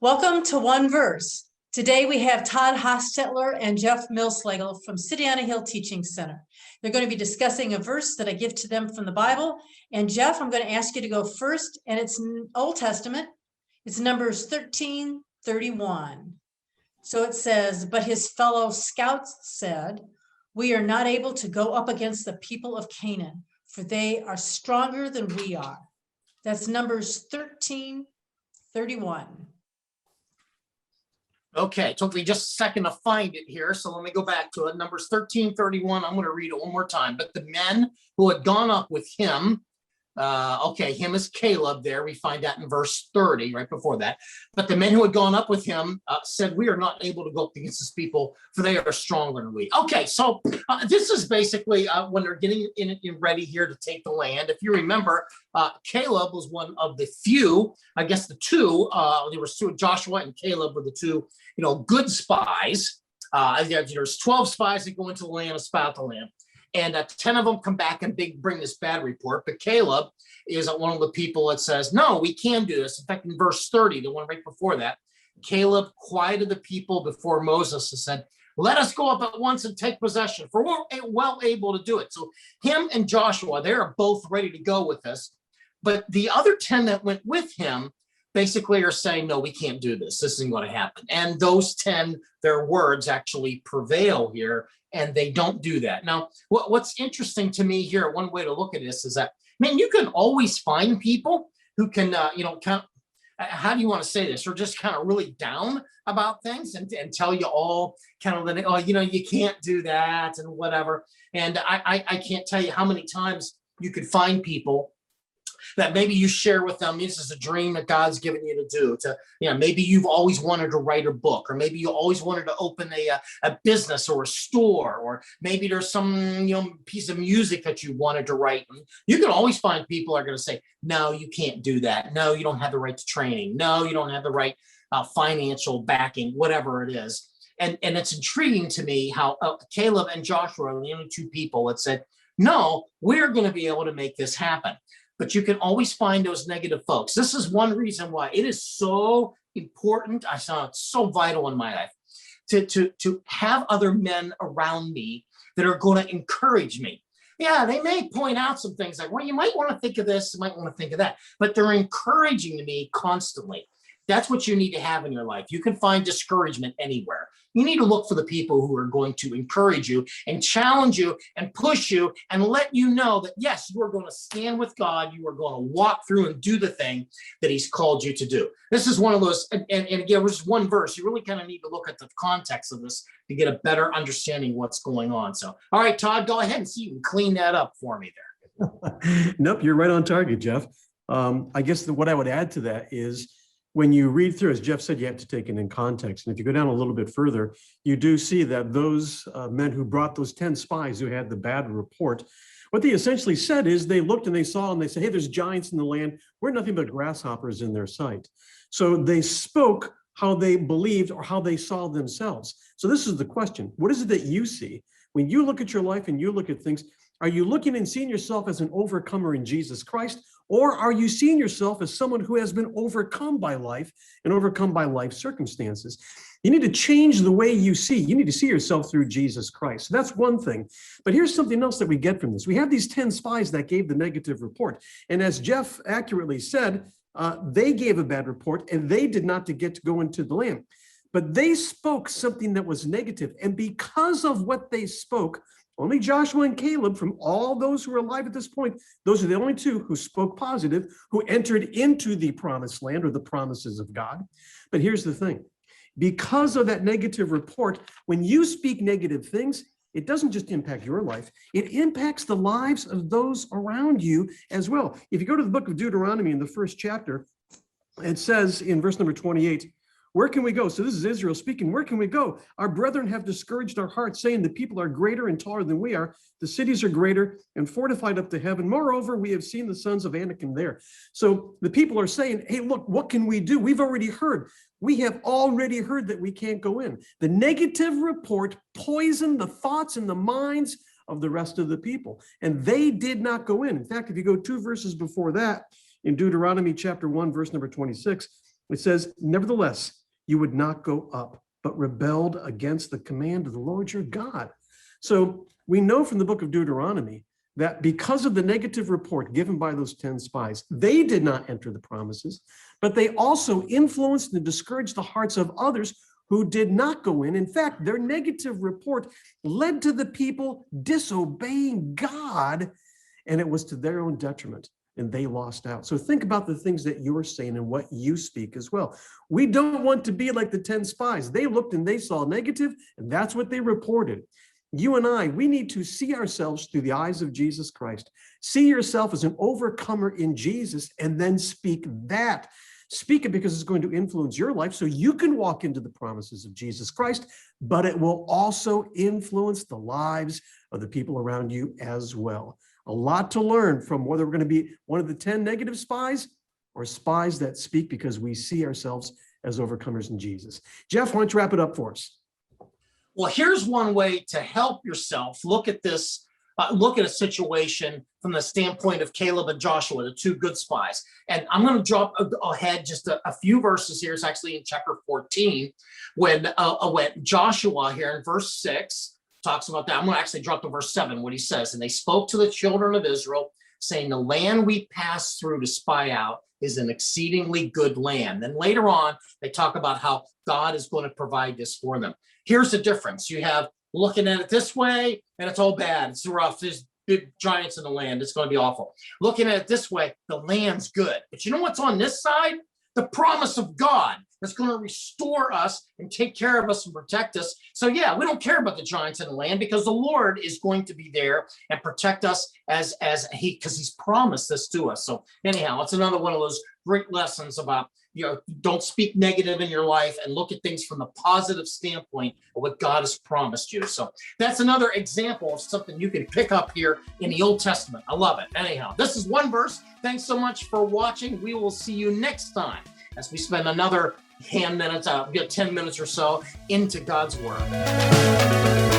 Welcome to One Verse. Today we have Todd Hostetler and Jeff Millslegel from City on a Hill Teaching Center. They're going to be discussing a verse that I give to them from the Bible. And Jeff, I'm going to ask you to go first, and it's Old Testament. It's Numbers 13:31. So it says, "But his fellow scouts said, 'We are not able to go up against the people of Canaan, for they are stronger than we are.'" That's Numbers 13:31. Okay, it took me just a second to find it here, so let me go back to it. Numbers 13:31. I'm going to read it one more time. "But the men who had gone up with him," him is Caleb there. We find that in verse 30, right before that. "But the men who had gone up with him said, 'We are not able to go up against this people, for they are stronger than we.'" Okay, so this is basically when they're getting ready here to take the land. If you remember, Caleb was one of the few, I guess the two, there was two, Joshua and Caleb were the two, good spies. There's 12 spies that go into the land and spy out the land. And 10 of them come back and bring this bad report. But Caleb is one of the people that says, "No, we can do this." In fact, in verse 30, the one right before that, Caleb quieted the people before Moses and said, "Let us go up at once and take possession, for we're well able to do it." So him and Joshua, they're both ready to go with this. But the other 10 that went with him basically are saying, "No, we can't do this. This isn't going to happen." And those 10, their words actually prevail here, and they don't do that. Now, what's interesting to me here, one way to look at this is that, man, you can always find people who can, how do you want to say this? Or just kind of really down about things and tell you all kind of, you can't do that and whatever. And I can't tell you how many times you could find people that maybe you share with them, this is a dream that God's given you to do. Maybe you've always wanted to write a book, or maybe you always wanted to open a business or a store, or maybe there's some piece of music that you wanted to write. And you can always find people are going to say, "No, you can't do that. No, you don't have the right to training. No, you don't have the right financial backing," whatever it is. And it's intriguing to me how Caleb and Joshua are the only two people that said, "No, we're going to be able to make this happen." But you can always find those negative folks. This is one reason why it is so important. I saw it's so vital in my life to have other men around me that are going to encourage me. Yeah, they may point out some things like, "Well, you might want to think of this, you might want to think of that," but they're encouraging me constantly. That's what you need to have in your life. You can find discouragement anywhere. You need to look for the people who are going to encourage you and challenge you and push you and let you know that, yes, you are going to stand with God. You are going to walk through and do the thing that he's called you to do. This is one of those, and again, just one verse. You really kind of need to look at the context of this to get a better understanding of what's going on. So, all right, Todd, go ahead and see you can clean that up for me there. Nope, you're right on target, Jeff. I guess what I would add to that is, when you read through, as Jeff said, you have to take it in context. And if you go down a little bit further, you do see that those men who brought those 10 spies who had the bad report, what they essentially said is they looked and they saw and they said, "Hey, there's giants in the land. We're nothing but grasshoppers in their sight." So they spoke how they believed or how they saw themselves. So this is the question. What is it that you see? When you look at your life and you look at things, are you looking and seeing yourself as an overcomer in Jesus Christ? Or are you seeing yourself as someone who has been overcome by life and overcome by life circumstances? You need to change the way you see. You need to see yourself through Jesus Christ. So that's one thing. But here's something else that we get from this. We have these 10 spies that gave the negative report. And as Jeff accurately said, they gave a bad report and they did not get to go into the land. But they spoke something that was negative. And because of what they spoke, only Joshua and Caleb, from all those who are alive at this point, those are the only two who spoke positive, who entered into the promised land or the promises of God. But here's the thing. Because of that negative report, when you speak negative things, it doesn't just impact your life. It impacts the lives of those around you as well. If you go to the book of Deuteronomy in the first chapter, it says in verse number 28, "Where can we go?" So this is Israel speaking. "Where can we go? Our brethren have discouraged our hearts, saying the people are greater and taller than we are. The cities are greater and fortified up to heaven. Moreover, we have seen the sons of Anakim there." So the people are saying, "Hey, look, what can we do? We've already heard. We have already heard that we can't go in." The negative report poisoned the thoughts and the minds of the rest of the people, and they did not go in. In fact, if you go 2 verses before that, in Deuteronomy chapter 1, verse number 26, It says, nevertheless, you would not go up, but rebelled against the command of the Lord your God. So we know from the book of Deuteronomy that because of the negative report given by those 10 spies, they did not enter the promises, but they also influenced and discouraged the hearts of others who did not go in. In fact, their negative report led to the people disobeying God, and it was to their own detriment, and they lost out. So think about the things that you're saying and what you speak as well. We don't want to be like the 10 spies. They looked and they saw negative, and that's what they reported. You and I, we need to see ourselves through the eyes of Jesus Christ. See yourself as an overcomer in Jesus, and then speak that. Speak it because it's going to influence your life so you can walk into the promises of Jesus Christ, but it will also influence the lives of the people around you as well. A lot to learn from whether we're going to be one of the 10 negative spies or spies that speak because we see ourselves as overcomers in Jesus. Jeff, why don't you wrap it up for us? Well, here's one way to help yourself look at this, look at a situation from the standpoint of Caleb and Joshua, the two good spies. And I'm going to drop ahead just a few verses here. It's actually in chapter 14 when Joshua here in verse 6 talks about that. I'm going to actually drop to verse 7, what he says. And they spoke to the children of Israel, saying, the land we passed through to spy out is an exceedingly good land. Then later on, they talk about how God is going to provide this for them. Here's the difference. You have looking at it this way, and it's all bad. It's rough. There's big giants in the land. It's going to be awful. Looking at it this way, the land's good. But you know what's on this side? The promise of God that's going to restore us and take care of us and protect us. So yeah, we don't care about the giants in the land because the Lord is going to be there and protect us because he's promised this to us. So anyhow, it's another one of those great lessons about, don't speak negative in your life and look at things from the positive standpoint of what God has promised you. So that's another example of something you can pick up here in the Old Testament. I love it. Anyhow, this is one verse. Thanks so much for watching. We will see you next time as we spend another 10 minutes or so into God's Word.